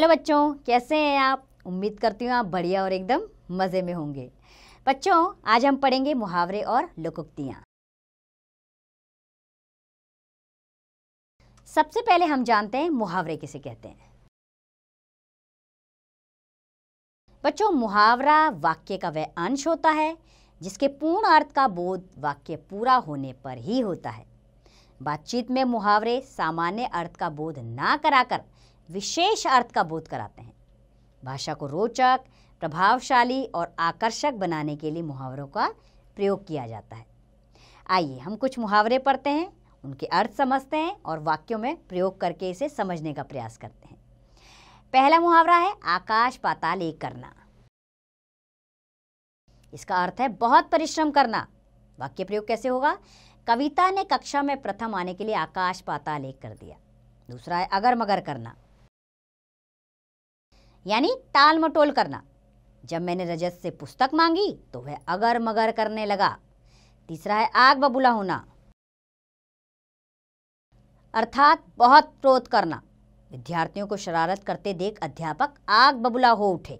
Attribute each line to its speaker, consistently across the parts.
Speaker 1: Hello बच्चों, कैसे हैं आप? उम्मीद करती हूँ आप बढ़िया और एकदम मज़े में होंगे। बच्चों, आज हम पढ़ेंगे मुहावरे और लोकोक्तियाँ। सबसे पहले हम जानते हैं मुहावरे किसे कहते हैं। बच्चों, मुहावरा वाक्य का वह अंश होता है जिसके पूर्ण अर्थ का बोध वाक्य पूरा होने पर ही होता है। बातचीत में मुहावरे सामान्य अर्थ का बोध ना कराकर विशेष अर्थ का बोध कराते हैं। भाषा को रोचक, प्रभावशाली और आकर्षक बनाने के लिए मुहावरों का प्रयोग किया जाता है। आइए हम कुछ मुहावरे पढ़ते हैं, उनके अर्थ समझते हैं और वाक्यों में प्रयोग करके इसे समझने का प्रयास करते हैं। पहला मुहावरा है आकाश पाताल एक करना। इसका अर्थ है बहुत परिश्रम करना। वाक्य प्रयोग कैसे होगा? कविता ने कक्षा में प्रथम आने के लिए आकाश पाताल एक कर दिया। दूसरा है अगर मगर करना, यानी टाल मटोल करना। जब मैंने रजत से पुस्तक मांगी तो वह अगर मगर करने लगा। तीसरा है आग बबूला होना, अर्थात बहुत क्रोध करना। विद्यार्थियों को शरारत करते देख अध्यापक आग बबूला हो उठे।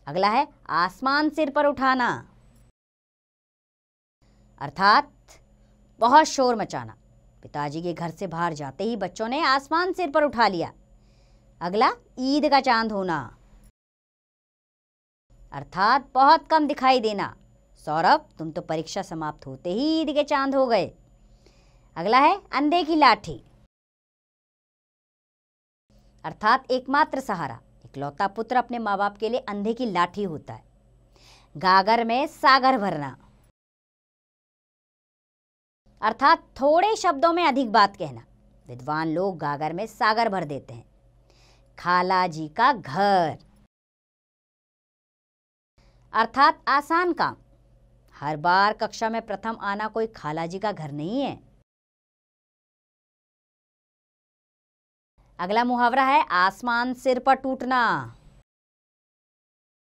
Speaker 1: अगला है आसमान सिर पर उठाना, अर्थात बहुत शोर मचाना। पिताजी के घर से बाहर जाते ही बच्चों ने आसमान सिर पर उठा लिया। अगला ईद का चांद होना, अर्थात बहुत कम दिखाई देना। सौरभ, तुम तो परीक्षा समाप्त होते ही ईद के चांद हो गए। अगला है अंधे की लाठी, अर्थात एकमात्र सहारा। इकलौता पुत्र अपने माँ बाप के लिए अंधे की लाठी होता है। गागर में सागर भरना, अर्थात थोड़े शब्दों में अधिक बात कहना। विद्वान लोग गागर में सागर भर देते हैं। खाला जी का घर, अर्थात आसान काम। हर बार कक्षा में प्रथम आना कोई खाला जी का घर नहीं है। अगला मुहावरा है आसमान सिर पर टूटना।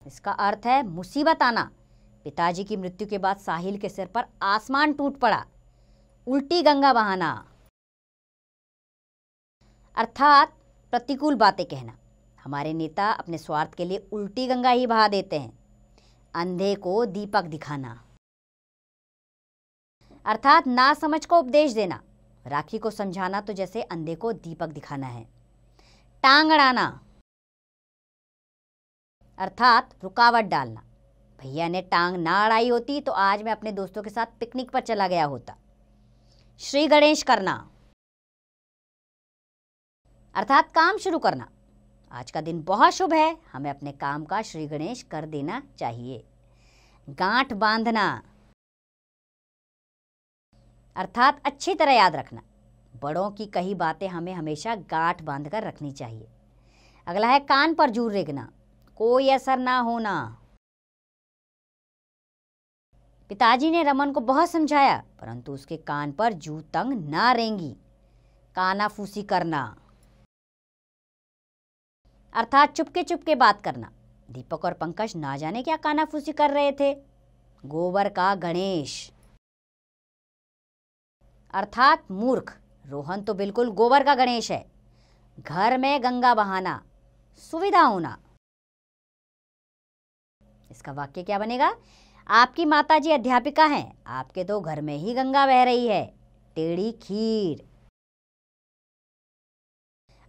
Speaker 1: इसका अर्थ है मुसीबत आना। पिताजी की मृत्यु के बाद साहिल के सिर पर आसमान टूट पड़ा। उल्टी गंगा बहाना, अर्थात प्रतिकूल बातें कहना। हमारे नेता अपने स्वार्थ के लिए उल्टी गंगा ही बहा देते हैं। अंधे को दीपक दिखाना, अर्थात नासमझ को उपदेश देना। राखी को समझाना तो जैसे अंधे को दीपक दिखाना है। टांग अड़ाना, अर्थात रुकावट डालना। भैया ने टांग ना अड़ाई होती तो आज मैं अपने दोस्तों के साथ पिकनिक पर चला गया होता। श्री गणेश करना, अर्थात काम शुरू करना। आज का दिन बहुत शुभ है, हमें अपने काम का श्री गणेश कर देना चाहिए। गांठ बांधना, अर्थात अच्छी तरह याद रखना। बड़ों की कही बातें हमें हमेशा गांठ बांधकर रखनी चाहिए। अगला है कान पर जूं रेंगना, कोई असर ना होना। पिताजी ने रमन को बहुत समझाया परंतु उसके कान पर जूं तंग ना रेंगी। कानाफूसी करना, अर्थात चुपके चुपके बात करना। दीपक और पंकज ना जाने क्या कानाफूसी कर रहे थे। गोबर का गणेश, अर्थात मूर्ख। रोहन तो बिल्कुल गोबर का गणेश है। घर में गंगा बहाना, सुविधा होना। इसका वाक्य क्या बनेगा? आपकी माताजी अध्यापिका हैं, आपके तो घर में ही गंगा बह रही है। टेढ़ी खीर,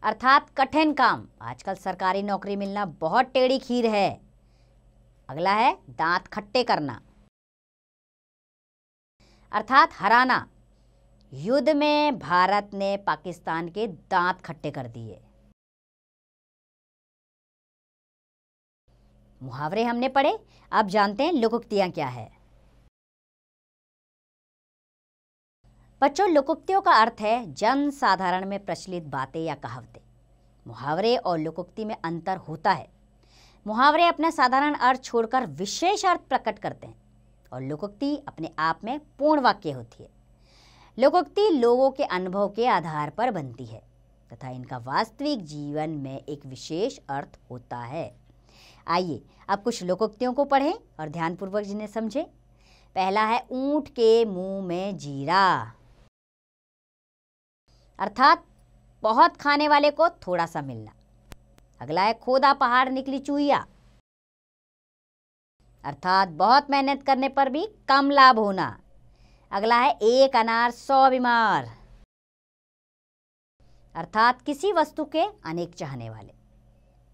Speaker 1: अर्थात कठिन काम। आजकल सरकारी नौकरी मिलना बहुत टेढ़ी खीर है। अगला है दांत खट्टे करना, अर्थात हराना। युद्ध में भारत ने पाकिस्तान के दांत खट्टे कर दिए। मुहावरे हमने पढ़े, अब जानते हैं लोकोक्तियां क्या है। बच्चों, लोकोक्तियों का अर्थ है जन साधारण में प्रचलित बातें या कहावतें। मुहावरे और लोकोक्ति में अंतर होता है। मुहावरे अपना साधारण अर्थ छोड़कर विशेष अर्थ प्रकट करते हैं और लोकोक्ति अपने आप में पूर्ण वाक्य होती है। लोकोक्ति लोगों के अनुभव के आधार पर बनती है तथा इनका वास्तविक जीवन में एक विशेष अर्थ होता है। आइए अब कुछ लोकोक्तियों को पढ़ें और ध्यानपूर्वक जिन्हें समझें। पहला है ऊंट के मुंह में जीरा, अर्थात बहुत खाने वाले को थोड़ा सा मिलना। अगला है खोदा पहाड़ निकली चूहिया, अर्थात बहुत मेहनत करने पर भी कम लाभ होना। अगला है एक अनार 100 बीमार, अर्थात किसी वस्तु के अनेक चाहने वाले।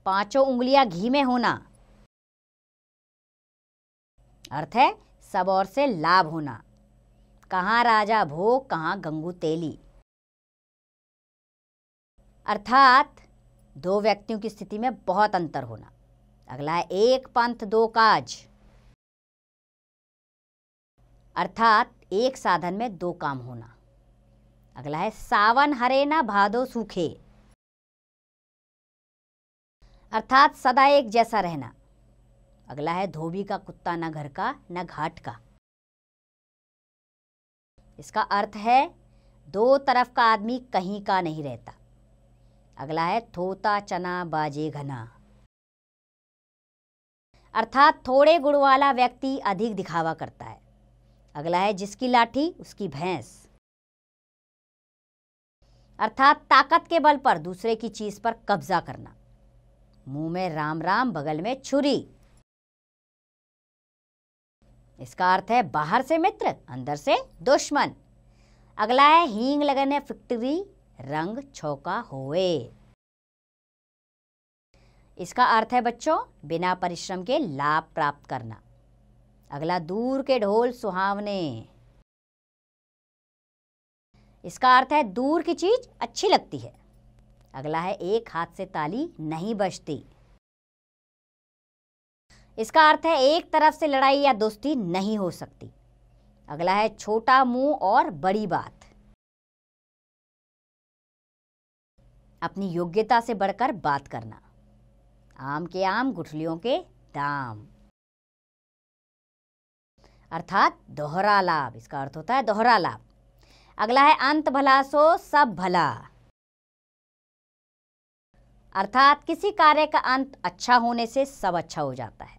Speaker 1: 5 उंगलियां घी में होना, अर्थ है सब ओर से लाभ होना। कहाँ राजा भोग कहाँ गंगू तेली, अर्थात 2 व्यक्तियों की स्थिति में बहुत अंतर होना। अगला है एक पंथ 2 काज, अर्थात एक साधन में 2 काम होना। अगला है सावन हरे ना भादो सूखे, अर्थात सदा एक जैसा रहना। अगला है धोबी का कुत्ता न घर का न घाट का, इसका अर्थ है 2 तरफ का आदमी कहीं का नहीं रहता। अगला है थोता चना बाजे घना, अर्थात थोड़े गुण वाला व्यक्ति अधिक दिखावा करता है। अगला है जिसकी लाठी उसकी भैंस, अर्थात ताकत के बल पर दूसरे की चीज पर कब्जा करना। मुंह में राम राम बगल में छुरी, इसका अर्थ है बाहर से मित्र अंदर से दुश्मन। अगला है हींग लगने फिक्टरी रंग छौका होए, इसका अर्थ है बच्चों बिना परिश्रम के लाभ प्राप्त करना। अगला दूर के ढोल सुहावने, इसका अर्थ है दूर की चीज अच्छी लगती है। अगला है एक हाथ से ताली नहीं बजती, इसका अर्थ है एक तरफ से लड़ाई या दोस्ती नहीं हो सकती। अगला है छोटा मुंह और बड़ी बात, अपनी योग्यता से बढ़कर बात करना। आम के आम गुठलियों के दाम, अर्थात दोहरा लाभ, इसका अर्थ होता है दोहरा लाभ। अगला है अंत भला सो सब भला, अर्थात किसी कार्य का अंत अच्छा होने से सब अच्छा हो जाता है।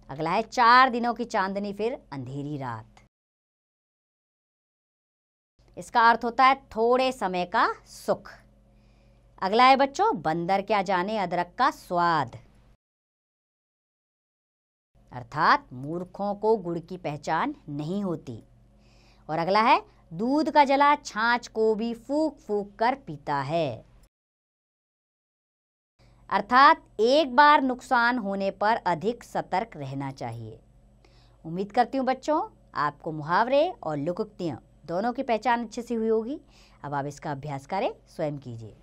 Speaker 1: अगला है 4 दिनों की चांदनी फिर अंधेरी रात, इसका अर्थ होता है थोड़े समय का सुख। अगला है बच्चों बंदर क्या जाने अदरक का स्वाद, अर्थात मूर्खों को गुड़ की पहचान नहीं होती। और अगला है दूध का जला छाछ को भी फूक फूक कर पीता है, अर्थात एक बार नुकसान होने पर अधिक सतर्क रहना चाहिए। उम्मीद करती हूँ बच्चों आपको मुहावरे और लोकोक्तियाँ दोनों की पहचान अच्छे से हुई होगी। अब आप इसका अभ्यास करें, स्वयं कीजिए।